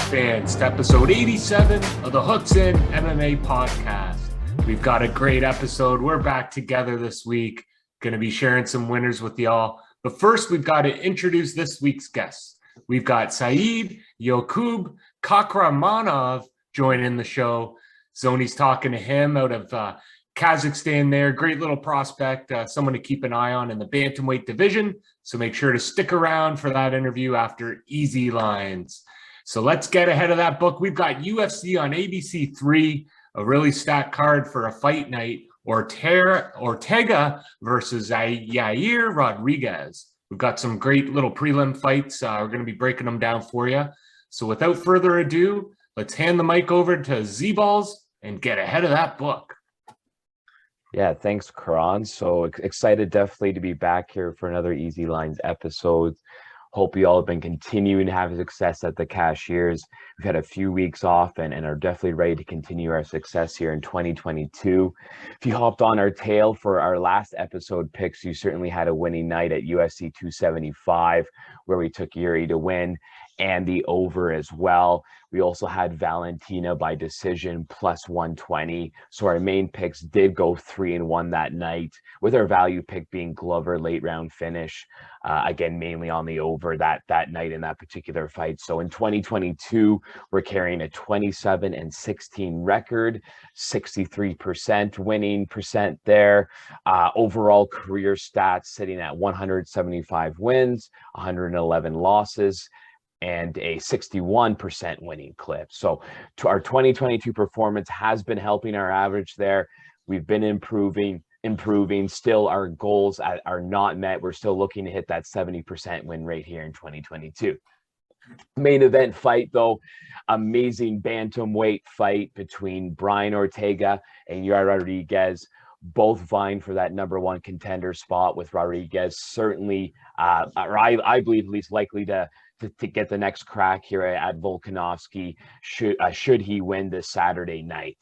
fans, to episode 87 of the Hooks In MMA podcast. We've got a great episode. We're back together this week. Going to be sharing some winners with y'all. But first, we've got to introduce this week's guests. We've got Saidyokub Kahkramonov joining the show. Zoni's talking to him out of Kazakhstan there. Great little prospect, someone to keep an eye on in the bantamweight division. So make sure to stick around for that interview after Easy Lines. So let's get ahead of that book. We've got UFC on ABC 3, a really stacked card for a fight night. Ortega versus Yair Rodriguez. We've got some great little prelim fights. We're going to be breaking them down for you. So without further ado, let's hand the mic over to Z-Balls and get ahead of that book. Yeah, thanks, Karan. So excited definitely to be back here for another Easy Lines episode. Hope you all have been continuing to have success at the Cashiers. We've had a few weeks off and are definitely ready to continue our success here in 2022. If you hopped on our tail for our last episode picks, you certainly had a winning night at UFC 275, where we took Yuri to win and the over as well. We also had Valentina by decision plus 120. So our main picks did go 3-1 that night, with our value pick being Glover late round finish. Again, mainly on the over that night in that particular fight. So in 2022, we're carrying a 27-16 record, 63% winning percent there. Overall career stats sitting at 175 wins, 111 losses, and a 61% winning clip. So our 2022 performance has been helping our average there. We've been improving. Still, our goals are not met. We're still looking to hit that 70% win rate here in 2022. Main event fight, though, amazing bantamweight fight between Brian Ortega and Yair Rodriguez, both vying for that number one contender spot, with Rodriguez certainly, or I believe at least likely to get the next crack here at Volkanovski should he win this Saturday night.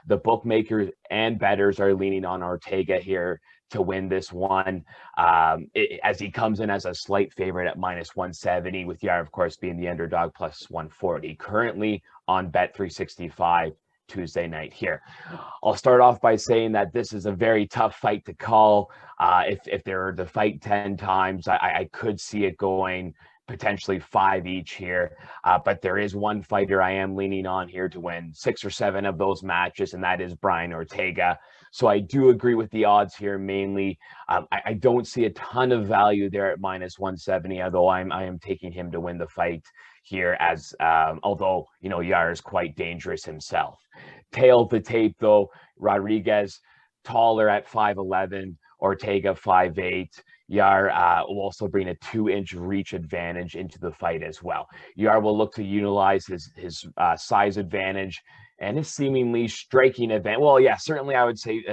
The bookmakers and bettors are leaning on Ortega here to win this one, as he comes in as a slight favorite at minus 170, with Yair, of course, being the underdog plus 140. Currently on Bet365 Tuesday night here. I'll start off by saying that this is a very tough fight to call. If they were to fight 10 times, I could see it going potentially 5 each here, but there is one fighter I am leaning on here to win 6 or 7 of those matches, and that is Brian Ortega. So I do agree with the odds here mainly. I don't see a ton of value there at minus 170, although I am taking him to win the fight here, as although Yair is quite dangerous himself. Tail of the tape though, Rodriguez taller at 5'11", Ortega 5'8". Yair will also bring a 2-inch reach advantage into the fight as well. Yair will look to utilize his size advantage and his seemingly striking advantage. Well, yeah, certainly I would say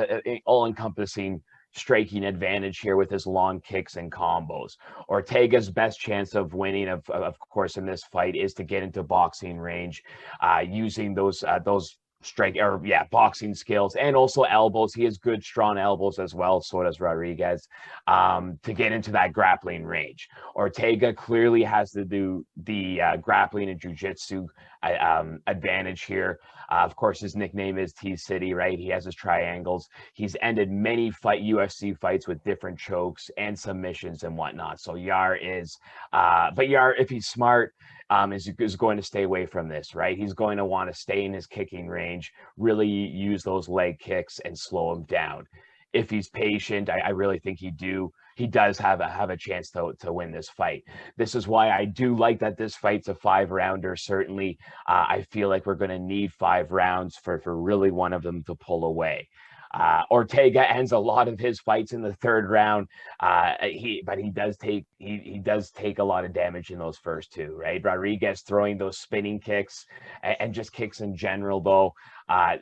all-encompassing striking advantage here with his long kicks and combos. Ortega's best chance of winning, of course, in this fight is to get into boxing range, using those boxing skills and also elbows. He has good strong elbows as well, so does Rodriguez, to get into that grappling range. Ortega clearly has to do the grappling and jiu-jitsu advantage here. Of course, his nickname is T-City, right? He has his triangles. He's ended many UFC fights with different chokes and submissions and whatnot. So Yair is, but Yair, if he's smart, is going to stay away from this, right? He's going to want to stay in his kicking range, really use those leg kicks and slow him down. If he's patient, I really think he does have a chance to win this fight. This is why I do like that this fight's a 5-rounder. Certainly, I feel like we're going to need 5 rounds for really one of them to pull away. Ortega ends a lot of his fights in the 3rd round. He does take a lot of damage in those first 2, right? Rodriguez throwing those spinning kicks and just kicks in general, though,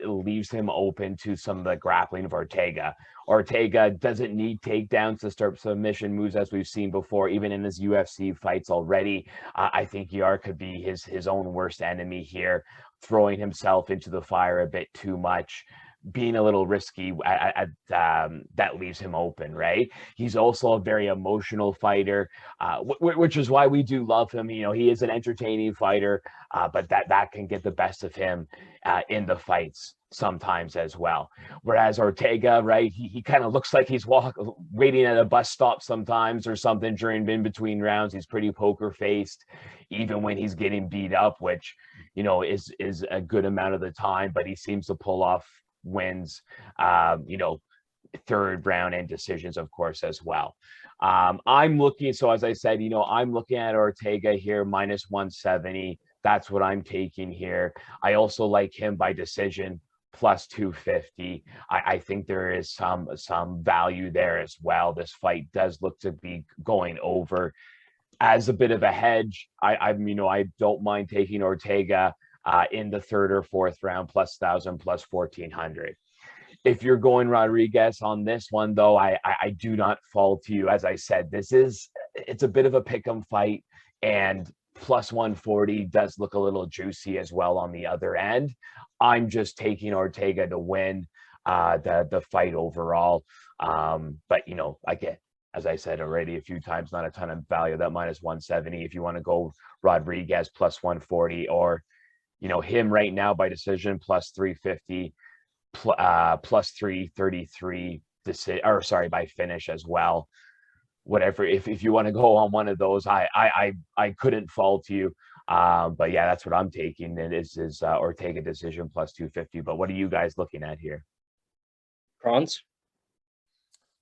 leaves him open to some of the grappling of Ortega. Ortega doesn't need takedowns to start submission moves, as we've seen before, even in his UFC fights already. I think Yair could be his own worst enemy here, throwing himself into the fire a bit too much. being a little risky that leaves him open, right? He's also a very emotional fighter, which is why we do love him. You know, he is an entertaining fighter, but that can get the best of him in the fights sometimes as well. Whereas Ortega, right, he kind of looks like he's waiting at a bus stop sometimes or something during in between rounds. He's pretty poker faced, even when he's getting beat up, which, you know, is a good amount of the time, but he seems to pull off wins, you know, third round and decisions, of course, as well. I'm looking, so as I said, you know, I'm looking at Ortega here, minus 170. That's what I'm taking here. I also like him by decision, plus 250. I think there is some value there as well. This fight does look to be going over. As a bit of a hedge, you know, I don't mind taking Ortega in the third or fourth round, plus 1,000, plus 1,400. If you're going Rodriguez on this one, though, I do not fault you. As I said, it's a bit of a pick'em fight, and plus 140 does look a little juicy as well on the other end. I'm just taking Ortega to win the fight overall. But, you know, as I said already a few times, not a ton of value, that minus 170. If you want to go Rodriguez plus 140, or, you know, him right now by decision, plus 350, plus 333 by finish as well. Whatever, if you want to go on one of those, I couldn't fault you. But yeah, that's what I'm taking. It is Ortega decision plus 250. But what are you guys looking at here? Franz?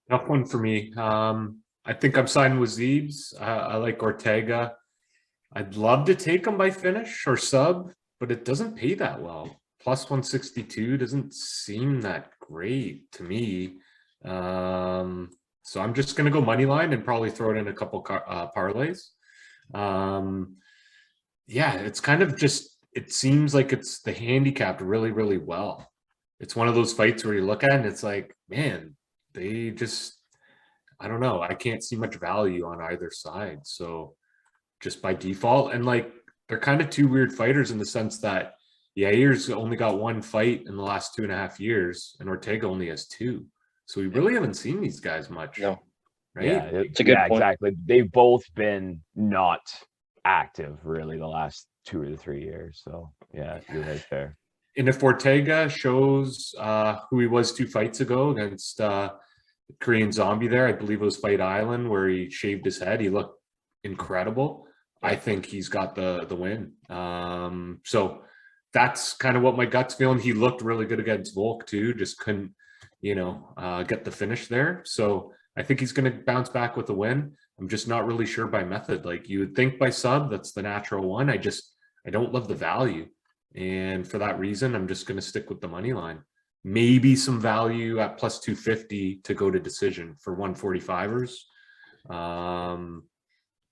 Tough one for me. I think I'm siding with Zeebs. I like Ortega. I'd love to take him by finish or sub, but it doesn't pay that well. Plus 162 doesn't seem that great to me. So I'm just going to go money line and probably throw it in a couple parlays. Yeah, it's kind of just, it seems like it's the handicapped really, really well. It's one of those fights where you look at it and it's like, man, they just, I don't know. I can't see much value on either side. So just by default, and like, they're kind of two weird fighters in the sense that Yair's only got one fight in the last 2.5 years, and Ortega only has 2. So we really haven't seen these guys much. No. Right? Yeah, it's a good point. Exactly. They've both been not active really the last 2 or 3 years. So yeah, you're right there. And if Ortega shows who he was 2 fights ago against Korean Zombie there, I believe it was Fight Island, where he shaved his head, he looked incredible. I think he's got the win. So that's kind of what my gut's feeling. He looked really good against Volk too, just couldn't, you know, get the finish there. So I think he's going to bounce back with a win. I'm just not really sure by method. Like you would think by sub, that's the natural one. I don't love the value. And for that reason, I'm just going to stick with the money line. Maybe some value at plus 250 to go to decision for 145ers.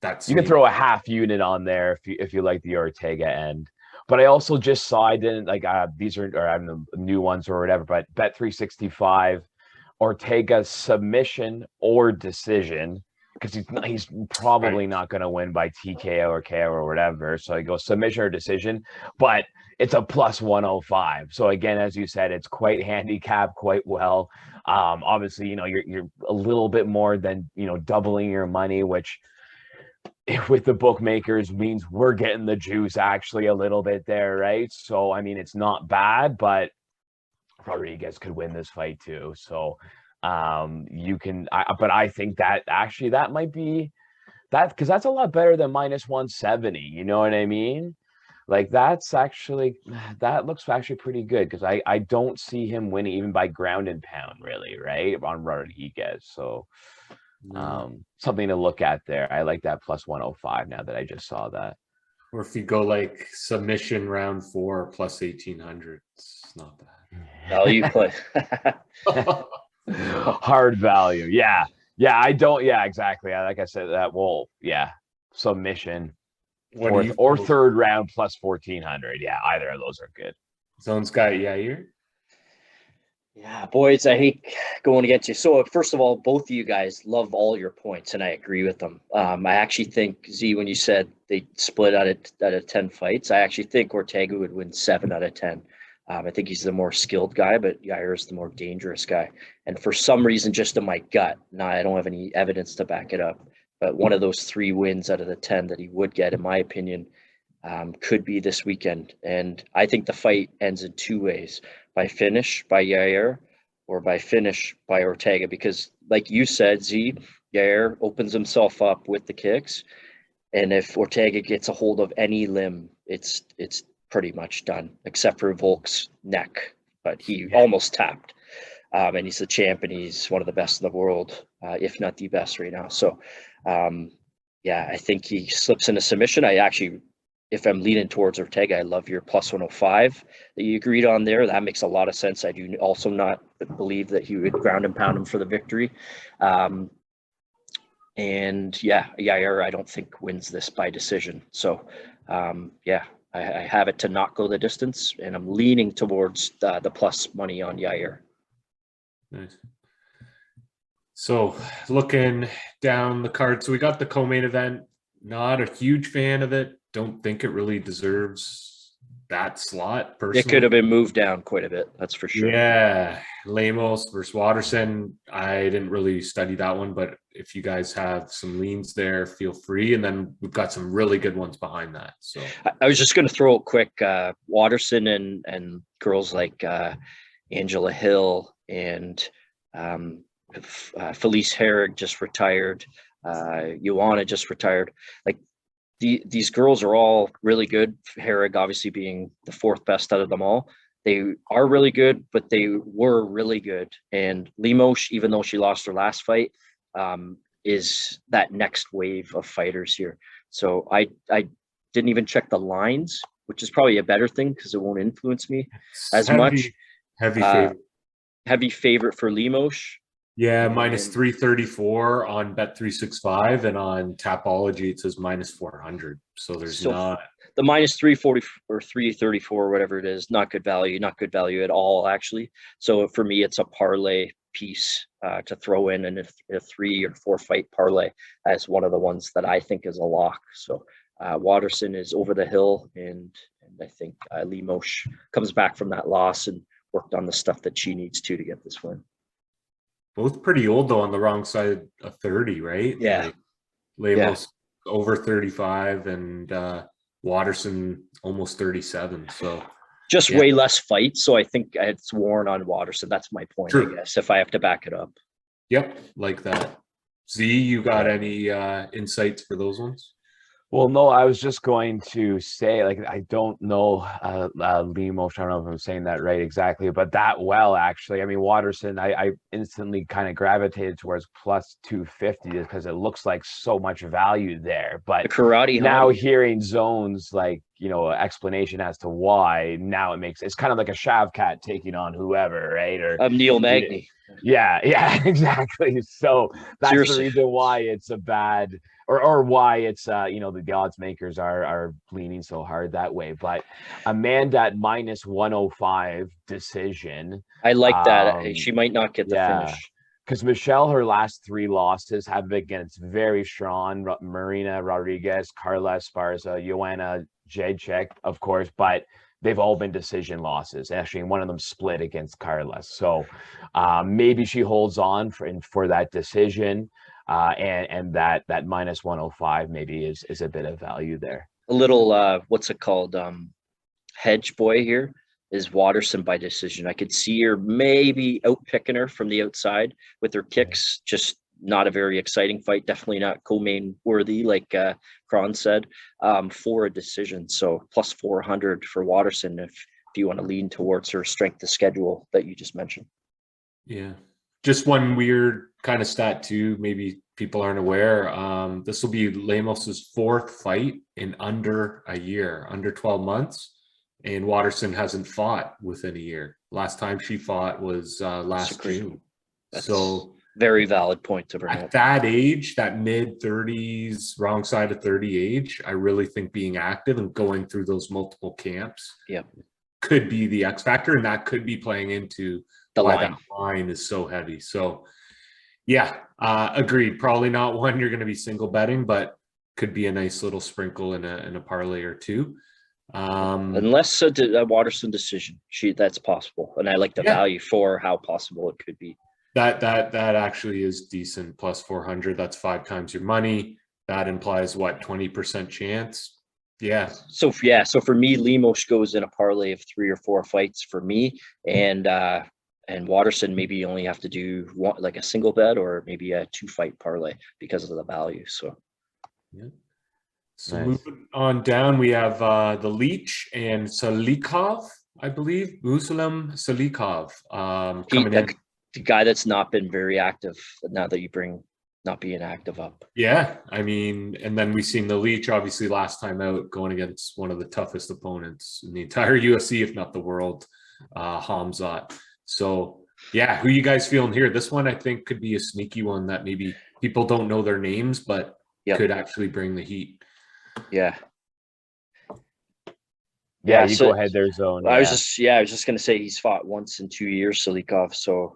That's you can throw a half unit on there if you like the Ortega end. But I also just saw, I didn't like these are the new ones or whatever, but Bet 365, Ortega submission or decision, because he's probably not going to win by TKO or KO or whatever. So he goes submission or decision, but it's a plus 105. So again, as you said, it's quite handicapped quite well. Obviously, you know, you're a little bit more than, you know, doubling your money, which with the bookmakers means we're getting the juice actually a little bit there, right? So I mean, it's not bad, but Rodriguez could win this fight too. So you can, but I think that actually that might be that, because that's a lot better than minus 170. You know what I mean? Like that looks actually pretty good, because I don't see him winning even by ground and pound really, right, on Rodriguez. So something to look at there. I like that plus 105 now that I just saw that. Or if you go like submission round 4 plus 1,800, it's not bad. Value play. Hard value. Yeah. I don't. Yeah, exactly. Like I said, that will. Yeah, submission. Or third round plus 1,400. Yeah, either of those are good. Zone's got Yair. Yeah, boys, I hate going against you. So first of all, both of you guys love all your points, and I agree with them. I actually think, Z, when you said they split out of 10 fights, I actually think Ortega would win 7 out of 10. I think he's the more skilled guy, but Yair is the more dangerous guy. And for some reason, just in my gut, now I don't have any evidence to back it up, but one of those 3 wins out of the 10 that he would get, in my opinion, could be this weekend. And I think the fight ends in 2 ways: by finish by Yair, or by finish by Ortega. Because like you said, Z, Yair opens himself up with the kicks. And if Ortega gets a hold of any limb, it's pretty much done, except for Volk's neck. But he almost tapped. And he's the champ, and he's one of the best in the world, if not the best right now. So, I think he slips into submission. I actually, if I'm leaning towards Ortega, I love your plus 105 that you agreed on there. That makes a lot of sense. I do also not believe that he would ground and pound him for the victory. Yair, I don't think wins this by decision. So, I have it to not go the distance, and I'm leaning towards the plus money on Yair. Nice. So looking down the card, so we got the co-main event. Not a huge fan of it. Don't think it really deserves that slot, personally. It could have been moved down quite a bit, that's for sure. Yeah, Lemos versus Waterson. I didn't really study that one, but if you guys have some leans there, feel free. And then we've got some really good ones behind that. So I was just going to throw it quick. Waterson and girls like Angela Hill and Felice Herrig just retired. Joanna just retired. Like, these girls are all really good. Herrig obviously being the 4th best out of them all. They are really good, but they were really good. And Lemos, even though she lost her last fight, is that next wave of fighters here. So I didn't even check the lines, which is probably a better thing because it won't influence me as much. Heavy favorite. Heavy favorite for Lemos. Yeah, minus 334 on Bet365, and on Tapology it says minus 400. So there's not the minus 340 or 334, whatever it is. Not good value at all, actually. So for me, it's a parlay piece to throw in a 3 or 4 fight parlay as one of the ones that I think is a lock. So Waterson is over the hill, and I think Lemos comes back from that loss and worked on the stuff that she needs to get this win. Both pretty old, though, on the wrong side of 30, right? Yeah. Like Lemos over 35 and Waterson almost 37. So just way less fights. So I think it's worn on Waterson. That's my point, True. I guess, if I have to back it up. Yep, like that. Z, you got any insights for those ones? Well, no, I was just going to say, like, I don't know Lemos. I don't know if I'm saying that right exactly, but that well, actually. I mean, Waterson, I instantly kind of gravitated towards plus 250 because it looks like so much value there. But the karate now hearing Zone's, like, explanation as to why, now it's kind of like a Shavkat taking on whoever, right? Or Neil Magny. Yeah, exactly. So that's Seriously. The reason why it's a bad, or why it's the odds makers are leaning so hard that way. But Amanda at minus 105 decision. I like that. She might not get the finish. Because Michelle, her last 3 losses have been against very strong Marina Rodriguez, Carla Esparza, Joanna Jacek, of course, but they've all been decision losses. Actually, one of them split against Carla. So maybe she holds on for that decision, and that minus 105 maybe is a bit of value there. A little, what's it called? Hedge boy here is Waterson by decision. I could see her maybe outpicking her from the outside with her kicks. Just not a very exciting fight. Definitely not co-main worthy, like Kron said, for a decision. So plus 400 for Waterson if you want to lean towards her strength of schedule that you just mentioned. Yeah. Just one weird kind of stat too, maybe people aren't aware. This will be Lemos's 4th fight in under a year, under 12 months. And Waterson hasn't fought within a year. Last time she fought was last June. So very valid point to bring at up. that age, that mid-30s, wrong side of 30 age, I really think being active and going through those multiple camps could be the X factor, and that could be playing into the why line. That line is so heavy. So agreed. Probably not one you're going to be single betting, but could be a nice little sprinkle in a parlay or two. Unless a Waterson decision, that's possible, and I like the value for how possible it could be. That actually is decent. Plus 400. That's 5 times your money. That implies what, 20% chance? Yeah. So for me, Lemos goes in a parlay of 3 or 4 fights for me, and Waterson maybe you only have to do one, like a single bet or maybe a 2-fight parlay because of the value. So yeah. So moving on down, we have the Leech and Salikov, I believe. Muslim Salikov coming in. The guy that's not been very active now that you bring not being active up. Yeah, I mean, and then we've seen the Leech obviously last time out going against one of the toughest opponents in the entire UFC, if not the world, Hamzat. So yeah, who you guys feeling here? This one I think could be a sneaky one that maybe people don't know their names, but could actually bring the heat. Yeah. Yeah, you go ahead there, Zone. I was just gonna say he's fought once in 2 years, Salikov. So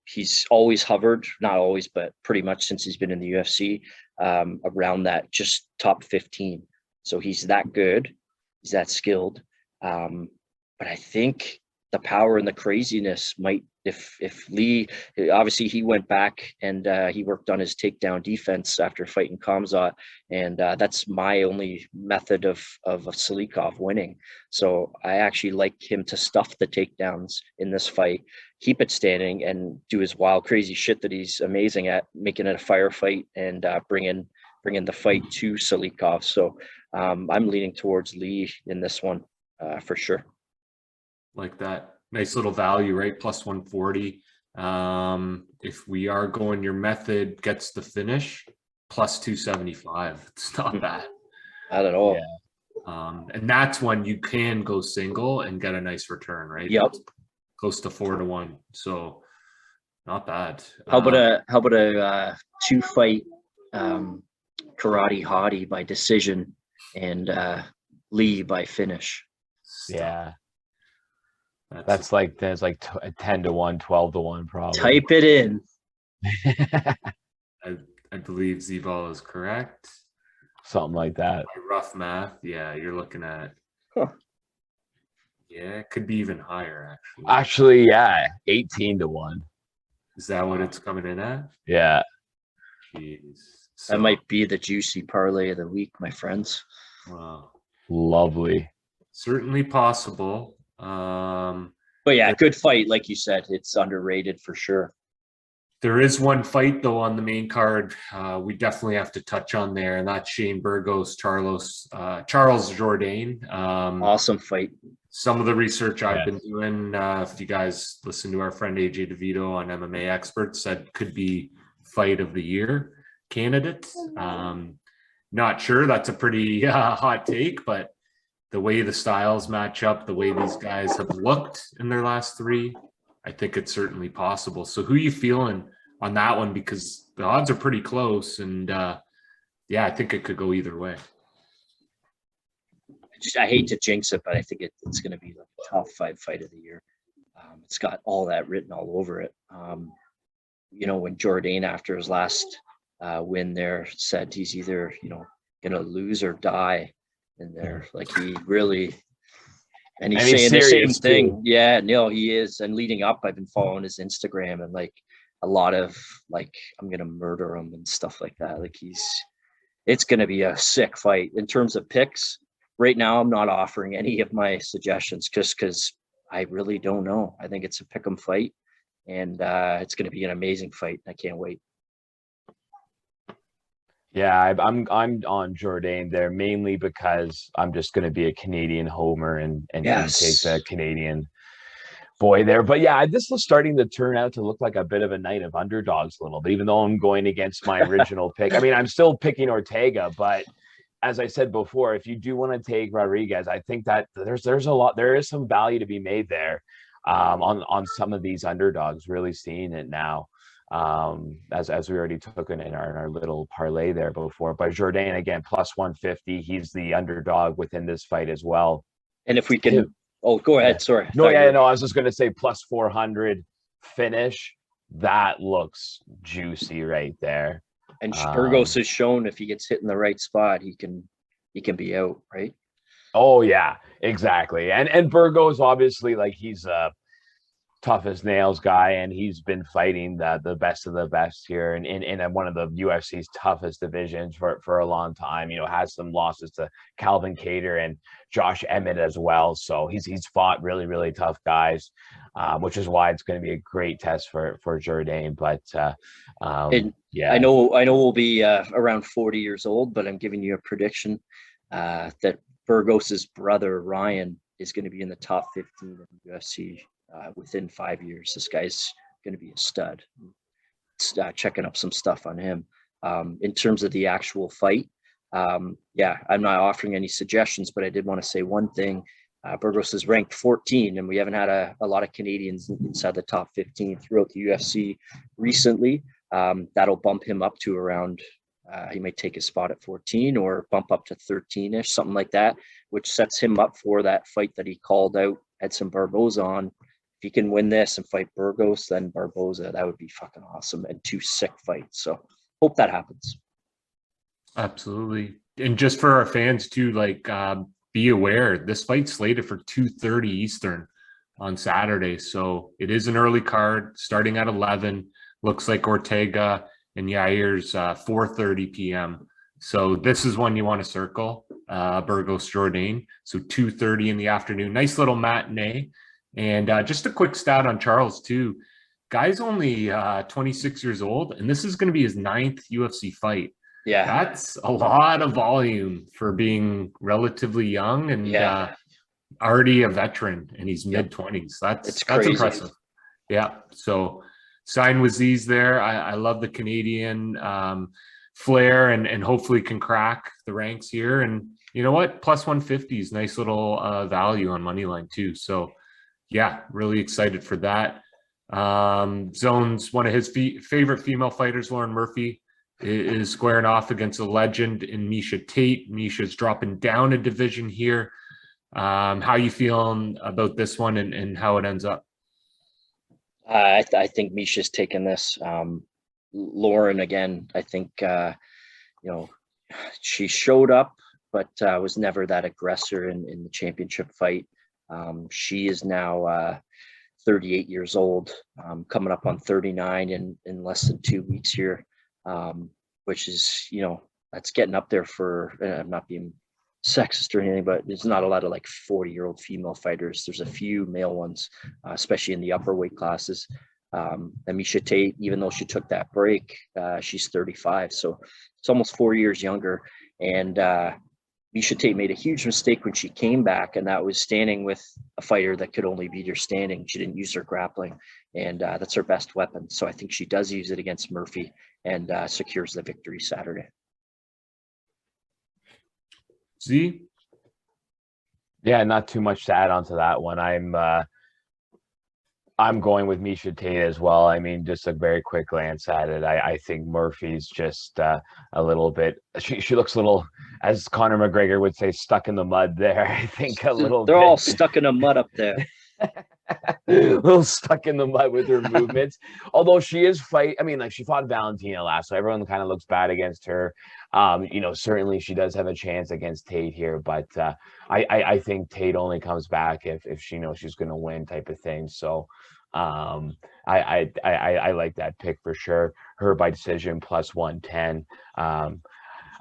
he's always hovered, not always, but pretty much since he's been in the UFC, around that just top 15. So he's that good, he's that skilled. But I think the power and the craziness might, if Lee, obviously he went back and he worked on his takedown defense after fighting Khamzat, and that's my only method of Salikov winning. So I actually like him to stuff the takedowns in this fight, keep it standing, and do his wild, crazy shit that he's amazing at, making it a firefight and bringing the fight to Salikov. So I'm leaning towards Lee in this one for sure. Like that. Nice little value, right? Plus 140. If we are going your method gets the finish, plus 275. It's not bad. Not at all. Yeah. And that's when you can go single and get a nice return, right? Yep. Close to 4-1. So not bad. How about a 2-fight karate hottie by decision and Lee by finish? Yeah. There's like 10-1, 12-1 probably. Type it in. I believe Z-Ball is correct. Something like that. Rough math. Yeah, you're looking at. Yeah, it could be even higher actually. Actually, yeah, 18-1. Is that what it's coming in at? Yeah. Jeez. That might be the juicy parlay of the week, my friends. Wow. Lovely. Certainly possible. But yeah, good fight, like you said. It's underrated for sure. There is one fight though on the main card we definitely have to touch on there, and that's Shane Burgos, Charles Jourdain. Awesome fight. Some of the research I've been doing, if you guys listen to our friend AJ DeVito on MMA Experts, said could be fight of the year candidate. Not sure, that's a pretty hot take, but the way the styles match up, the way these guys have looked in their last 3, I think it's certainly possible. So who are you feeling on that one? Because the odds are pretty close, and I think it could go either way. I hate to jinx it, but I think it's going to be like a top 5 fight of the year. It's got all that written all over it. When Jourdain, after his last win there, said he's either, going to lose or die in there. Like he really, and he's saying the same thing. Too. Yeah, no, he is. And leading up, I've been following his Instagram and like a lot of like, I'm going to murder him and stuff like that. Like it's going to be a sick fight. In terms of picks, right now, I'm not offering any of my suggestions just because I really don't know. I think it's a pick 'em fight, and it's going to be an amazing fight. I can't wait. Yeah, I'm on Jourdain there mainly because I'm just going to be a Canadian homer and take the Canadian boy there. But yeah, this was starting to turn out to look like a bit of a night of underdogs a little bit, even though I'm going against my original pick. I mean, I'm still picking Ortega, but as I said before, if you do want to take Rodriguez, I think that there is some value to be made there on some of these underdogs, really seeing it now. As we already took in our little parlay there before. But Jourdain, again, plus 150. He's the underdog within this fight as well. And if we can... Oh, go ahead. Sorry. No, I was just going to say plus 400 finish. That looks juicy right there. And Burgos has shown if he gets hit in the right spot, he can be out, right? Oh yeah, exactly. And Burgos obviously, like, he's a tough as nails guy, and he's been fighting the best of the best here in one of the UFC's toughest divisions for a long time. You know, has some losses to Calvin Kattar and Josh Emmett as well. So he's fought really, really tough guys, which is why it's going to be a great test for Jourdain. But And yeah. I know we'll be around 40 years old, but I'm giving you a prediction that Burgos's brother Ryan is going to be in the top 15 of the UFC within 5 years. This guy's going to be a stud. Checking up some stuff on him. In terms of the actual fight, yeah, I'm not offering any suggestions, but I did want to say one thing. Burgos is ranked 14, and we haven't had a lot of Canadians inside the top 15 throughout the UFC recently. That'll bump him up to around, he might take his spot at 14 or bump up to 13-ish, something like that, which sets him up for that fight that he called out Edson Barboza on. If he can win this and fight Burgos, then Barboza, that would be fucking awesome, and 2 sick fights. So hope that happens. Absolutely. And just for our fans too, like, be aware, this fight's slated for 2:30 Eastern on Saturday. So it is an early card starting at 11. Looks like Ortega and Yair's 4:30 p.m. So this is one you want to circle, Burgos Jourdain. So 2:30 in the afternoon. Nice little matinee. And just a quick stat on Charles too. Guy's only 26 years old, and this is going to be his 9th UFC fight. Yeah, That's a lot of volume for being relatively young and already a veteran, and he's mid-20s. That's impressive. Yeah. So sign with Z's there. I love the Canadian flair, and hopefully can crack the ranks here. And you know what? Plus 150 is nice little value on Moneyline too. So yeah, really excited for that. Zone's one of his favorite female fighters, Lauren Murphy, is squaring off against a legend in Miesha Tate. Miesha's dropping down a division here. How you feeling about this one and how it ends up? I think Miesha's taken this. Lauren, again, I think, she showed up, but was never that aggressor in the championship fight. She is now 38 years old, coming up on 39 in less than 2 weeks here, which is, that's getting up there for, I'm not being sexist or anything, but there's not a lot of like 40-year-old female fighters. There's a few male ones, especially in the upper weight classes. And Miesha Tate, even though she took that break, she's 35. So it's almost 4 years younger. And Miesha Tate made a huge mistake when she came back, and that was standing with a fighter that could only beat her standing. She didn't use her grappling, and that's her best weapon. So I think she does use it against Murphy and secures the victory Saturday. Z? Yeah, not too much to add on to that one. I'm going with Miesha Tate as well. I mean, just a very quick glance at it. I think Murphy's just a little bit. She looks a little, as Conor McGregor would say, stuck in the mud there. I think a little. They're all stuck in the mud up there. A little stuck in the mud with her movements. Although she is fight. I mean, like, she fought Valentina last, so everyone kind of looks bad against her. Certainly she does have a chance against Tate here, but I think Tate only comes back if she knows she's going to win, type of thing. So I like that pick for sure. Her by decision plus 110.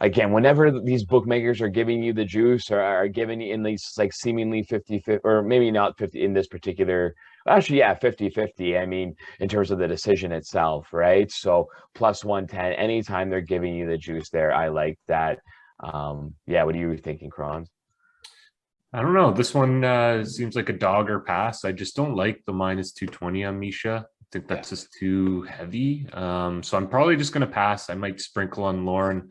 Again, whenever these bookmakers are giving you the juice, or are giving you in these like seemingly 50-50, or maybe not 50 in this particular, actually, yeah, 50-50. I mean, in terms of the decision itself, right? So plus 110, anytime they're giving you the juice there, I like that. Yeah, what are you thinking, Kron? I don't know. This one seems like a dog or pass. I just don't like the minus 220 on Miesha. I think that's just too heavy. So I'm probably just going to pass. I might sprinkle on Lauren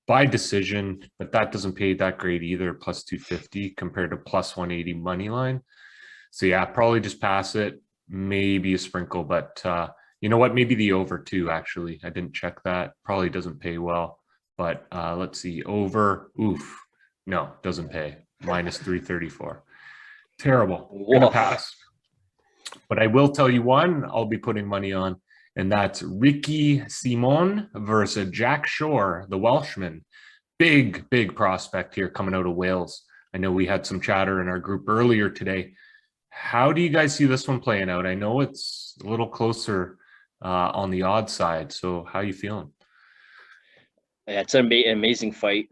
by decision, but that doesn't pay that great either, plus 250 compared to plus 180 money line. So yeah, probably just pass it, maybe a sprinkle, but you know what? Maybe the over too, actually. I didn't check that. Probably doesn't pay well, but let's see. Over, oof. No, doesn't pay. Minus 334. Terrible. Gonna pass. But I will tell you one I'll be putting money on, and that's Ricky Simon versus Jack Shore, the Welshman. Big prospect here coming out of Wales. I know we had some chatter in our group earlier today. How do you guys see this one playing out? I know it's a little closer on the odd side. So how are you feeling? Yeah, it's an amazing fight.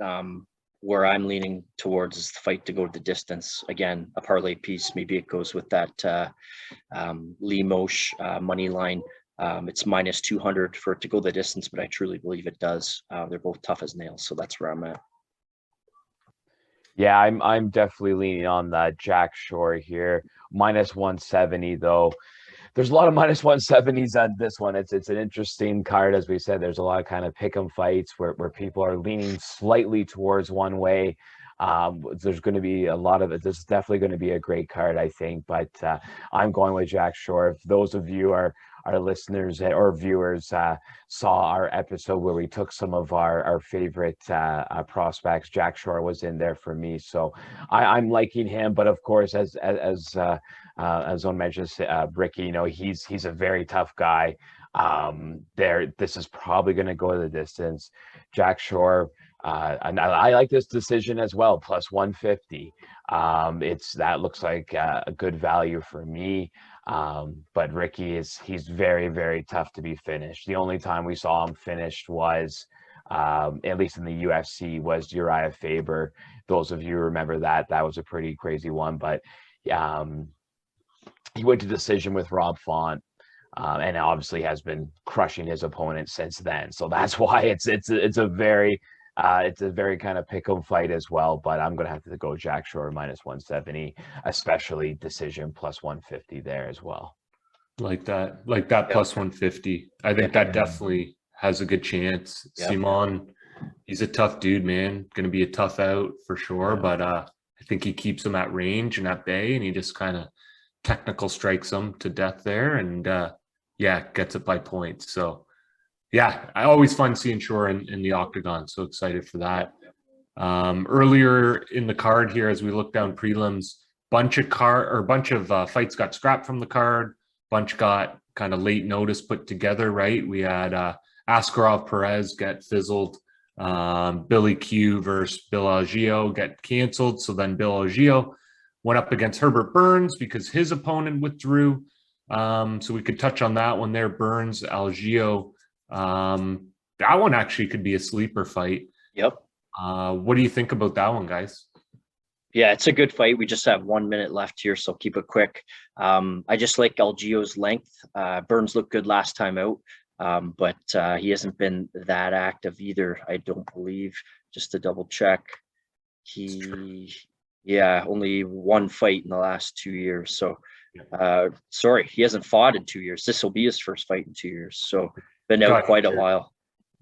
Where I'm leaning towards is the fight to go to the distance. Again, a parlay piece. Maybe it goes with that Lee Mosh money line. It's minus 200 for it to go the distance, but I truly believe it does. They're both tough as nails, so that's where I'm at. Yeah, I'm definitely leaning on that Jack Shore here. Minus 170 though. There's a lot of minus 170s on this one. It's an interesting card, as we said. There's a lot of kind of pick 'em fights where people are leaning slightly towards one way. There's going to be a lot of it. This is definitely going to be a great card, I think. But I'm going with Jack Shore. If those of you are listeners or viewers saw our episode where we took some of our favorite prospects, Jack Shore was in there for me. So I'm liking him. But of course, as Zone mentions, Ricky, you know, he's a very tough guy. This is probably going to go to the distance. Jack Shore, and I like this decision as well, plus 150. That looks like a good value for me. But Ricky he's very, very tough to be finished. The only time we saw him finished was, at least in the UFC, was Uriah Faber. Those of you remember that was a pretty crazy one, but he went to decision with Rob Font, and obviously has been crushing his opponent since then. So that's why it's a very kind of pick 'em fight as well. But I'm gonna have to go Jack Shore minus 170, especially decision plus 150 there as well. Like that plus 150. I think that definitely has a good chance. Yep. Simon, he's a tough dude, man. Going to be a tough out for sure. Yeah. But I think he keeps him at range and at bay, and he just kind of technical strikes him to death there, and gets it by points. So yeah, I always fun seeing Shore in the octagon. So excited for that. Earlier in the card here, as we look down prelims, bunch of fights got scrapped from the card. Bunch got kind of late notice put together, right? We had Askarov Perez get fizzled. Billy Q versus Bill Algeo get canceled. So then Bill Algeo went up against Herbert Burns because his opponent withdrew. So we could touch on that one there. Burns, Algeo. That one actually could be a sleeper fight. Yep. What do you think about that one, guys? Yeah, it's a good fight. We just have 1 minute left here, so keep it quick. I just like Algeo's length. Burns looked good last time out, but he hasn't been that active either, I don't believe. Just to double check. Only one fight in the last 2 years. So, he hasn't fought in 2 years. This will be his first fight in 2 years. So, been out quite a while.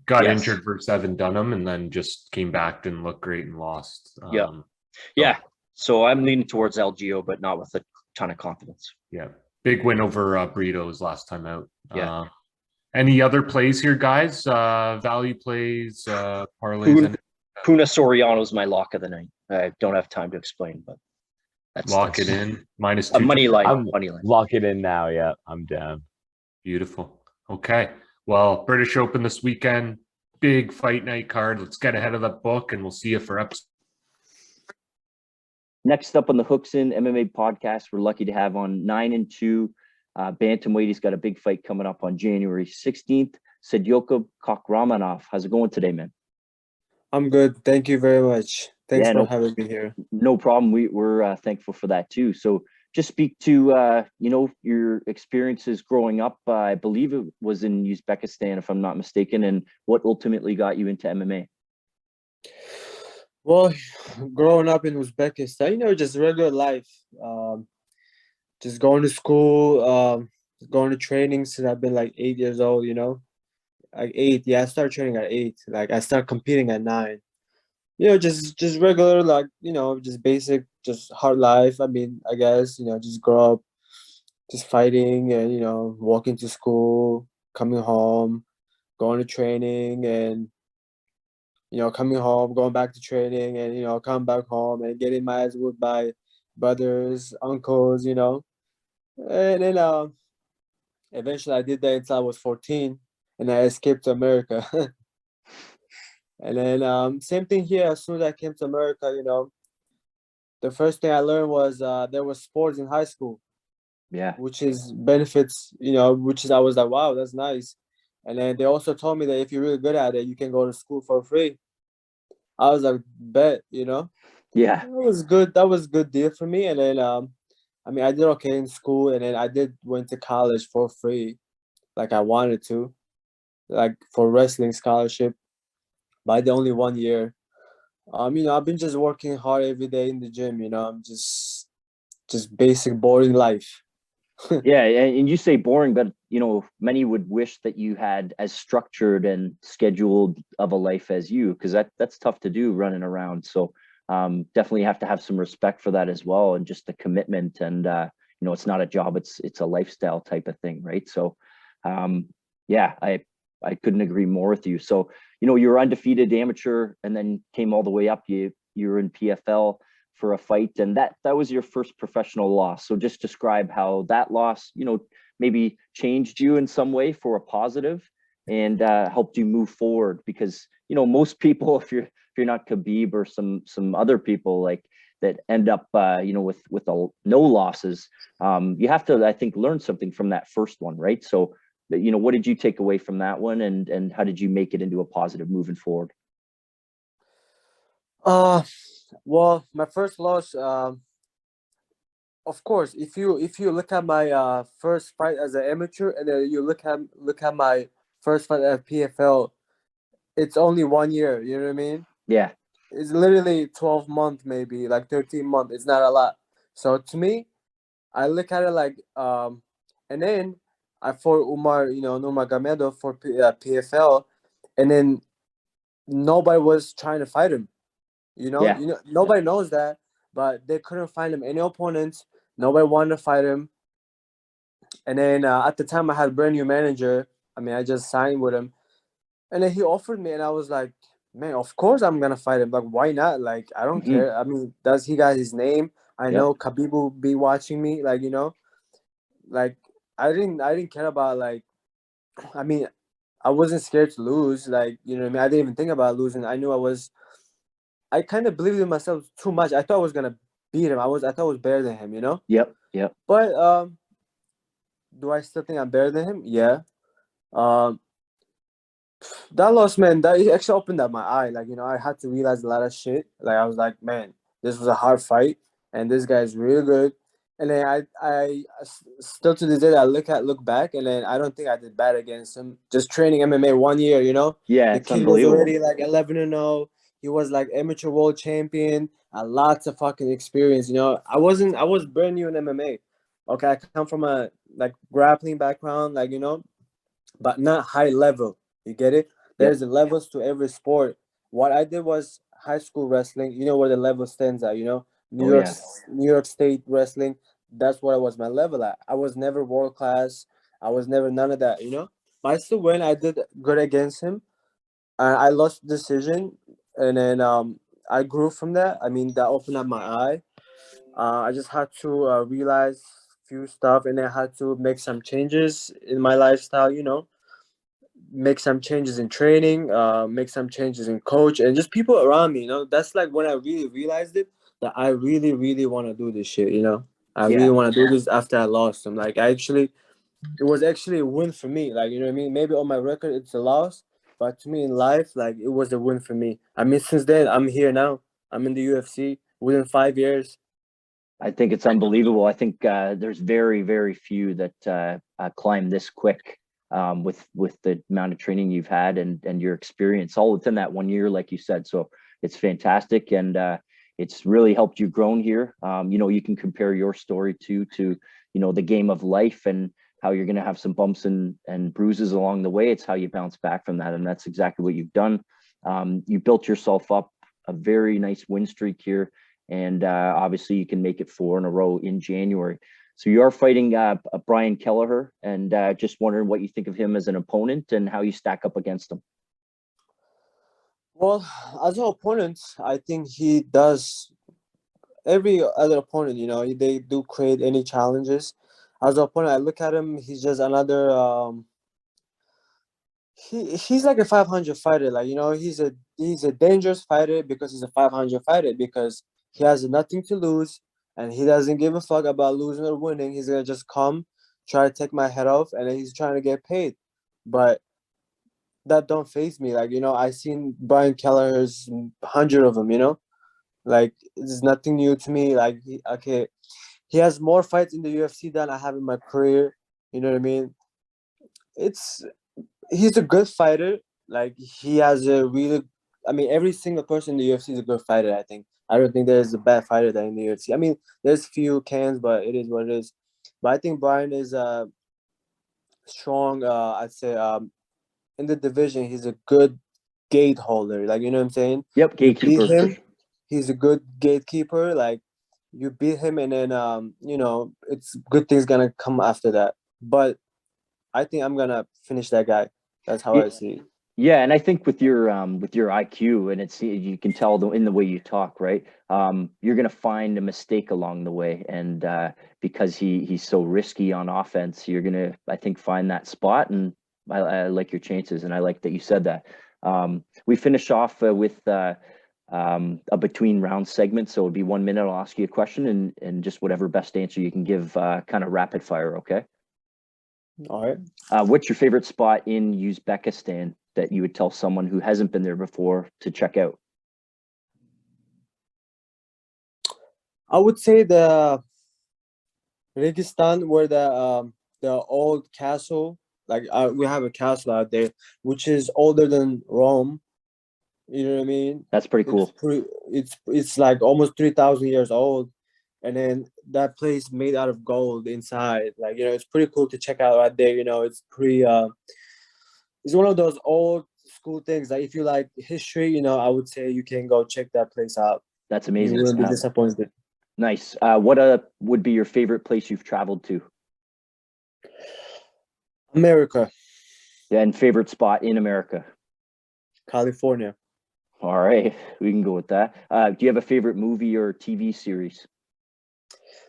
Got injured versus Evan Dunham and then just came back, didn't look great and lost. So I'm leaning towards Algeo, but not with a ton of confidence. Yeah. Big win over Burritos last time out. Yeah. Any other plays here, guys? Value plays, parlays? Puna Soriano's my lock of the night. I don't have time to explain, but that's it in. Minus a money line. Lock it in now. Yeah, I'm down. Beautiful. Okay. Well, British Open this weekend. Big fight night card. Let's get ahead of that book, and we'll see you for episode. Next up on the Hooks In MMA podcast, we're lucky to have on 9-2 bantamweight. He's got a big fight coming up on January 16th. Saidyokub Kahkramonov. How's it going today, man? I'm good. Thank you very much. Thanks for having me here. No problem. We're thankful for that too. So just speak to, your experiences growing up. I believe it was in Uzbekistan, if I'm not mistaken, and what ultimately got you into MMA? Well, growing up in Uzbekistan, just regular life. Just going to school, going to training since I've been like 8 years old, Like 8. Yeah, I started training at 8. Like I started competing at 9. Just regular, like, just basic, just hard life. I mean, I guess, just grow up just fighting and, walking to school, coming home, going to training and, coming home, going back to training and, coming back home and getting my ass whooped by brothers, uncles, And then eventually I did that until I was 14 and I escaped to America. And then same thing here. As soon as I came to America, the first thing I learned was there was sports in high school, Yeah. which is benefits, which is I was like, wow, that's nice. And then they also told me that if you're really good at it, you can go to school for free. I was like, bet. Yeah. That was good. That was a good deal for me. And then I mean, I did okay in school, and then I did went to college for free, like I wanted to, like for wrestling scholarship. But I did only 1 year. I've been just working hard every day in the gym. I'm just basic boring life. Yeah, and you say boring, but many would wish that you had as structured and scheduled of a life as you, because that's tough to do running around. So definitely have to have some respect for that as well, and just the commitment. And it's not a job; it's a lifestyle type of thing, right? So, yeah, I couldn't agree more with you. So you were undefeated amateur, and then came all the way up. You were in PFL for a fight, and that was your first professional loss. So just describe how that loss maybe changed you in some way for a positive, and helped you move forward, because most people, if you're not Khabib or some other people like that end up with no losses, you have to, I think, learn something from that first one, right? So what did you take away from that one, and how did you make it into a positive moving forward? Well, my first loss, of course, if you look at my first fight as an amateur, and then you look at my first fight at PFL, it's only 1 year. You know what I mean? Yeah. It's literally 12 months, maybe like 13 months. It's not a lot. So to me, I look at it like and then I fought Umar, Nurmagomedov for PFL, and then nobody was trying to fight him. Yeah. Nobody knows that, but they couldn't find him any opponents. Nobody wanted to fight him. And then at the time, I had a brand new manager. I mean, I just signed with him, and then he offered me, and I was like, man, of course I'm gonna fight him. Like, why not? Like, I don't Mhm. care. I mean, does he got his name? I Yep. know Khabib will be watching me. Like, like I didn't care about like. I mean, I wasn't scared to lose. Like, you know what I mean? I didn't even think about losing. I knew I was. I kind of believed in myself too much. I thought I was gonna beat him. I thought I was better than him. Yep. Yep. But do I still think I'm better than him? Yeah. Um, that loss, man, that it actually opened up my eye. Like, I had to realize a lot of shit. Like, I was like, man, this was a hard fight, and this guy's really good. And then still to this day, I look back, and then I don't think I did bad against him. Just training MMA 1 year, Yeah, the it's kid was unbelievable. already like 11-0. He was like amateur world champion, lots of fucking experience. I was brand new in MMA. Okay, I come from a like grappling background, like but not high level. You get it? Yep. There's levels to every sport. What I did was high school wrestling. You know where the level stands at. New Oh York, yeah. New York State wrestling. That's what was my level at. I was never world class. I was never none of that. But I still win. I did good against him. I lost decision, and then I grew from that. I mean, that opened up my eye. I just had to realize few stuff, and I had to make some changes in my lifestyle. Make some changes in training, make some changes in coach, and just people around me. That's like when I really realized it, that I really, really want to do this shit. I really Yeah. want to do this after I lost him. Like, it was actually a win for me. Like, you know what I mean? Maybe on my record it's a loss, but to me in life, like, it was a win for me. I mean, since then I'm here now. I'm in the UFC within 5 years. I think it's unbelievable. I think there's very, very few that climb this quick, with the amount of training you've had and your experience all within that 1 year, like you said. So it's fantastic, and it's really helped you grown here. You can compare your story to the game of life, and how you're going to have some bumps and bruises along the way. It's how you bounce back from that, and that's exactly what you've done. You built yourself up a very nice win streak here, and obviously you can make it 4 in a row in January. So you are fighting Brian Kelleher, and just wondering what you think of him as an opponent and how you stack up against him. Well, as an opponent, I think he does. Every other opponent, they do create any challenges. As an opponent, I look at him. He's just another. He's like a 500 fighter. Like, he's a dangerous fighter because he's a 500 fighter, because he has nothing to lose, and he doesn't give a fuck about losing or winning. He's gonna just come, try to take my head off, and then he's trying to get paid. But that don't faze me. Like, I seen Brian Kelleher's 100 of them. Like, it's nothing new to me. Like, he has more fights in the UFC than I have in my career. You know what I mean? He's a good fighter. Like, he has a really, I mean, every single person in the UFC is a good fighter, I think. I don't think there's a bad fighter than in the UFC. I mean, there's few cans, but it is what it is. But I think Brian is strong. I'd say in the division, he's a good gate holder. Like, you know what I'm saying? Yep, You beat gatekeeper. him, he's a good gatekeeper. Like, you beat him, and then it's good things gonna come after that. But I think I'm gonna finish that guy. That's how I see it. Yeah, and I think with your IQ, and you can tell in the way you talk, right? You're gonna find a mistake along the way, and because he's so risky on offense, you're gonna, I think, find that spot. And I like your chances, and I like that you said that. We finish off with a between round segment, so it'll be 1 minute. I'll ask you a question, and just whatever best answer you can give, kind of rapid fire. Okay. All right. What's your favorite spot in Uzbekistan that you would tell someone who hasn't been there before to check out? I would say the Registan, where the old castle, like we have a castle out there, which is older than Rome. You know what I mean? That's pretty cool. It's like almost 3,000 years old, and then that place made out of gold inside. Like, it's pretty cool to check out right there. It's pretty. It's one of those old school things. Like, if you like history, I would say you can go check that place out. That's amazing. You wouldn't be disappointed. Nice. What would be your favorite place you've traveled to? America. Yeah, and favorite spot in America? California. All right, we can go with that. Do you have a favorite movie or TV series?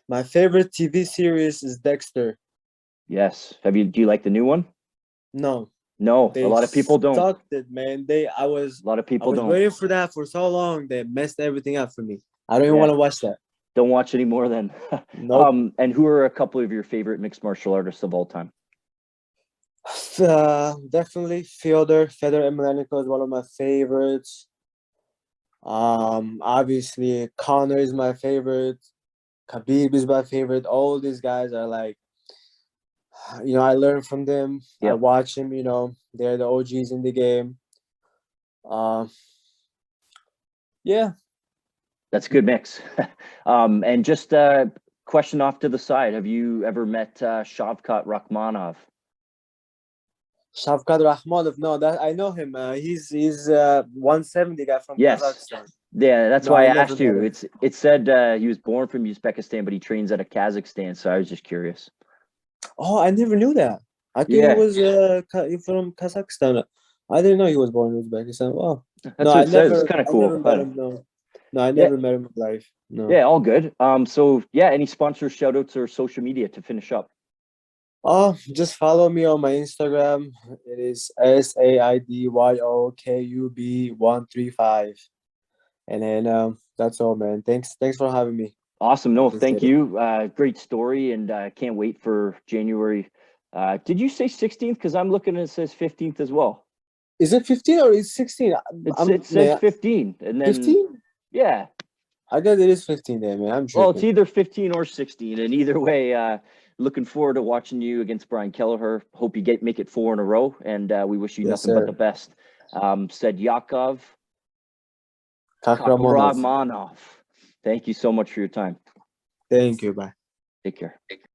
My favorite TV series is Dexter. Yes. Do you like the new one? No. No, They a lot of people don't. sucked it, man. A lot of people don't. waiting for that for so long. They messed everything up for me. I don't even want to watch that. Don't watch anymore then. Nope. And who are a couple of your favorite mixed martial artists of all time? Definitely Fedor Emelianenko is one of my favorites. Obviously Connor is my favorite. Khabib is my favorite. All these guys are like, I learn from them. Yep. I watch them. They're the OGs in the game. Yeah. That's a good mix. And just a question off to the side. Have you ever met Shavkat Rakhmonov? Shavkat Rakhmonov. No, that I know him. He's 170 guy from Kazakhstan. Yeah, that's No, why I I never asked you. met him. It said he was born from Uzbekistan, but he trains out of Kazakhstan. So I was just curious. Oh, I never knew that. I thought he was from Kazakhstan. I didn't know he was born in Uzbekistan. Wow. That's what it says. It's kind of cool. I never met him. No, I never met him in life. No. Yeah, all good. So yeah, any sponsor shout outs or social media to finish up? Oh, just follow me on my Instagram. It is SAIDYOKUB135. And then that's all, man. Thanks for having me. Awesome. No, thank you. Great story, and can't wait for January. Did you say 16th? Because I'm looking and it says 15th as well. Is it 15 or is 16? It says 15, and then 15? Yeah. I guess it is 15 there, man. I'm tripping. Well, it's either 15 or 16, and either way, looking forward to watching you against Brian Kelleher. Hope you make it 4 in a row, and we wish you nothing but the best. Saidyokub Kahkramonov. Thank you so much for your time. Thank you. Bye. Take care.